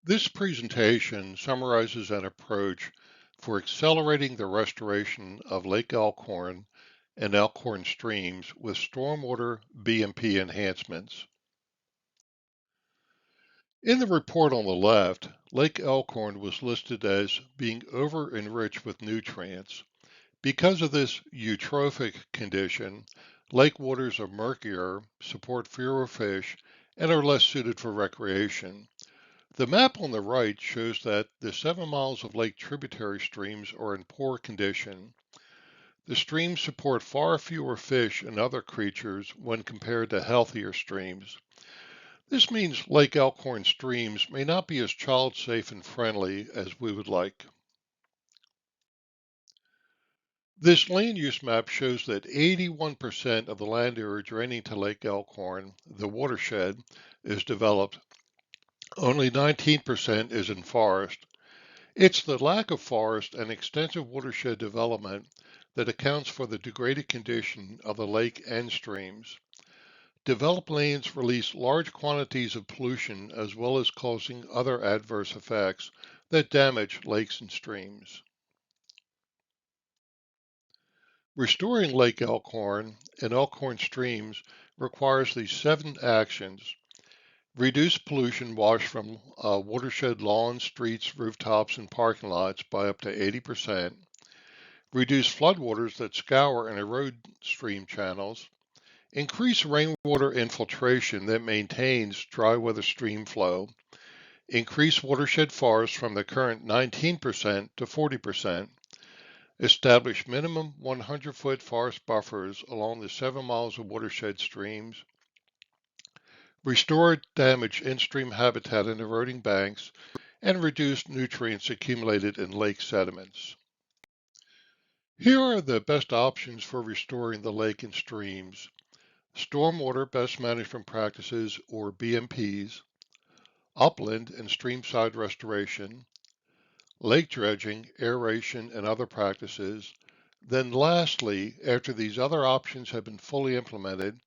This presentation summarizes an approach for accelerating the restoration of Lake Elkhorn and Elkhorn streams with stormwater BMP enhancements. In the report on the left, Lake Elkhorn was listed as being over-enriched with nutrients. Because of this eutrophic condition, lake waters are murkier, support fewer fish, and are less suited for recreation. The map on the right shows that the 7 miles of lake tributary streams are in poor condition. The streams support far fewer fish and other creatures when compared to healthier streams. This means Lake Elkhorn streams may not be as child safe and friendly as we would like. This land use map shows that 81% of the land area draining to Lake Elkhorn, the watershed, is developed. Only 19% is in forest. It's the lack of forest and extensive watershed development that accounts for the degraded condition of the lake and streams. Developed lands release large quantities of pollution as well as causing other adverse effects that damage lakes and streams. Restoring Lake Elkhorn and Elkhorn streams requires these 7 actions. Reduce pollution washed from watershed lawns, streets, rooftops, and parking lots by up to 80%. Reduce floodwaters that scour and erode stream channels. Increase rainwater infiltration that maintains dry weather stream flow. Increase watershed forests from the current 19% to 40%. Establish minimum 100-foot forest buffers along the 7 miles of watershed streams. Restore damaged in-stream habitat and eroding banks, and reduce nutrients accumulated in lake sediments. Here are the best options for restoring the lake and streams. Stormwater Best Management Practices, or BMPs, upland and streamside restoration, lake dredging, aeration, and other practices. Then lastly, after these other options have been fully implemented,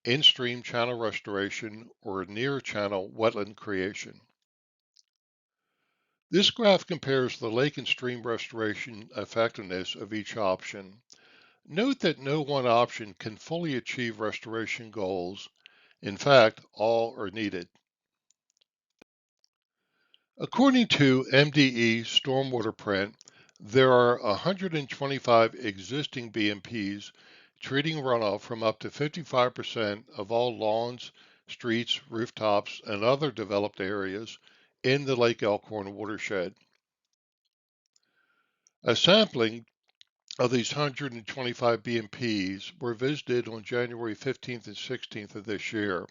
in-stream channel restoration or near-channel wetland creation. This graph compares the lake and stream restoration effectiveness of each option. Note that no one option can fully achieve restoration goals. In fact, all are needed. According to MDE Stormwater Print, there are 125 existing BMPs treating runoff from up to 55% of all lawns, streets, rooftops, and other developed areas in the Lake Elkhorn watershed. A sampling of these 125 BMPs were visited on January 15th and 16th of this year.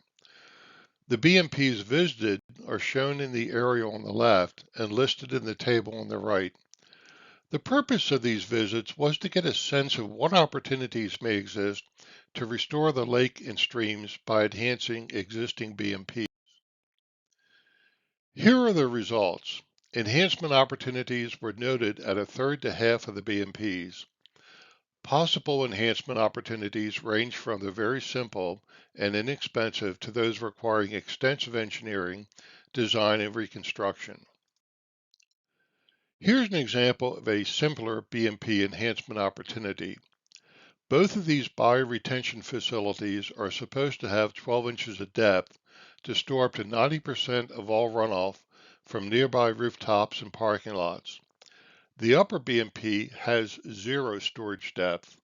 The BMPs visited are shown in the area on the left and listed in the table on the right. The purpose of these visits was to get a sense of what opportunities may exist to restore the lake and streams by enhancing existing BMPs. Here are the results. Enhancement opportunities were noted at a third to half of the BMPs. Possible enhancement opportunities range from the very simple and inexpensive to those requiring extensive engineering, design, and reconstruction. Here's an example of a simpler BMP enhancement opportunity. Both of these bioretention facilities are supposed to have 12 inches of depth to store up to 90% of all runoff from nearby rooftops and parking lots. The upper BMP has 0 storage depth.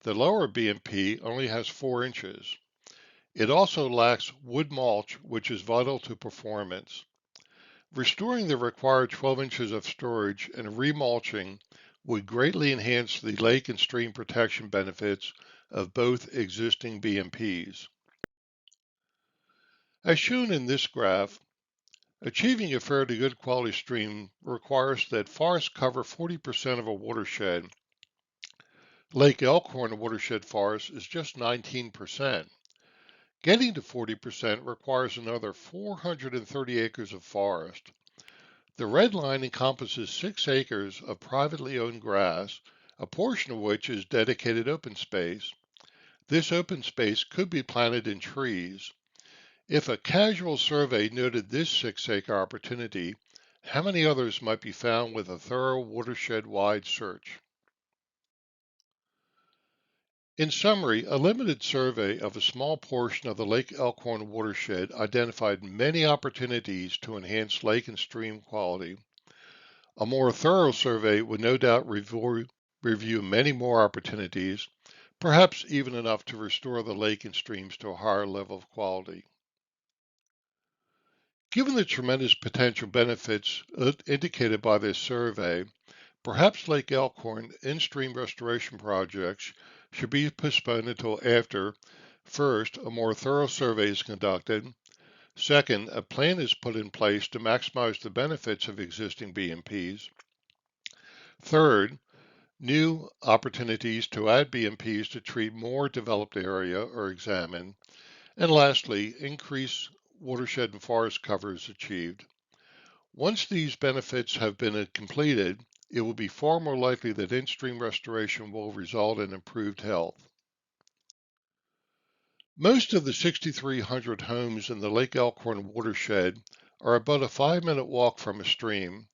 The lower BMP only has 4 inches. It also lacks wood mulch, which is vital to performance. Restoring the required 12 inches of storage and remulching would greatly enhance the lake and stream protection benefits of both existing BMPs. As shown in this graph, achieving a fairly good quality stream requires that forests cover 40% of a watershed. Lake Elkhorn watershed forest is just 19%. Getting to 40% requires another 430 acres of forest. The red line encompasses 6 acres of privately owned grass, a portion of which is dedicated open space. This open space could be planted in trees. If a casual survey noted this 6-acre opportunity, how many others might be found with a thorough watershed-wide search? In summary, a limited survey of a small portion of the Lake Elkhorn watershed identified many opportunities to enhance lake and stream quality. A more thorough survey would no doubt review many more opportunities, perhaps even enough to restore the lake and streams to a higher level of quality. Given the tremendous potential benefits indicated by this survey, perhaps Lake Elkhorn in-stream restoration projects should be postponed until after, first, a more thorough survey is conducted, second, a plan is put in place to maximize the benefits of existing BMPs, third, new opportunities to add BMPs to treat more developed area are examined, and lastly, increased watershed and forest cover is achieved. Once these benefits have been completed, it will be far more likely that in-stream restoration will result in improved health. Most of the 6,300 homes in the Lake Elkhorn watershed are about a 5-minute walk from a stream.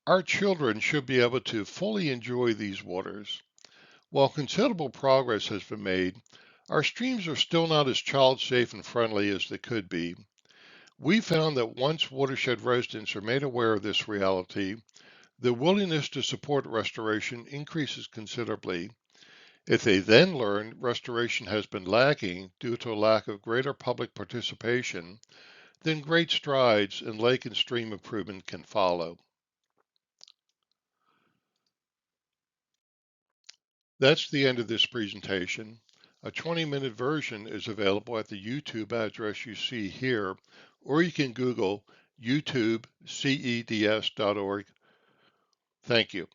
Our children should be able to fully enjoy these waters. While considerable progress has been made, our streams are still not as child safe and friendly as they could be. We found that once watershed residents are made aware of this reality, the willingness to support restoration increases considerably. If they then learn restoration has been lacking due to a lack of greater public participation, then great strides in lake and stream improvement can follow. That's the end of this presentation. A 20-minute version is available at the YouTube address you see here, or you can Google youtube.ceds.org. Thank you.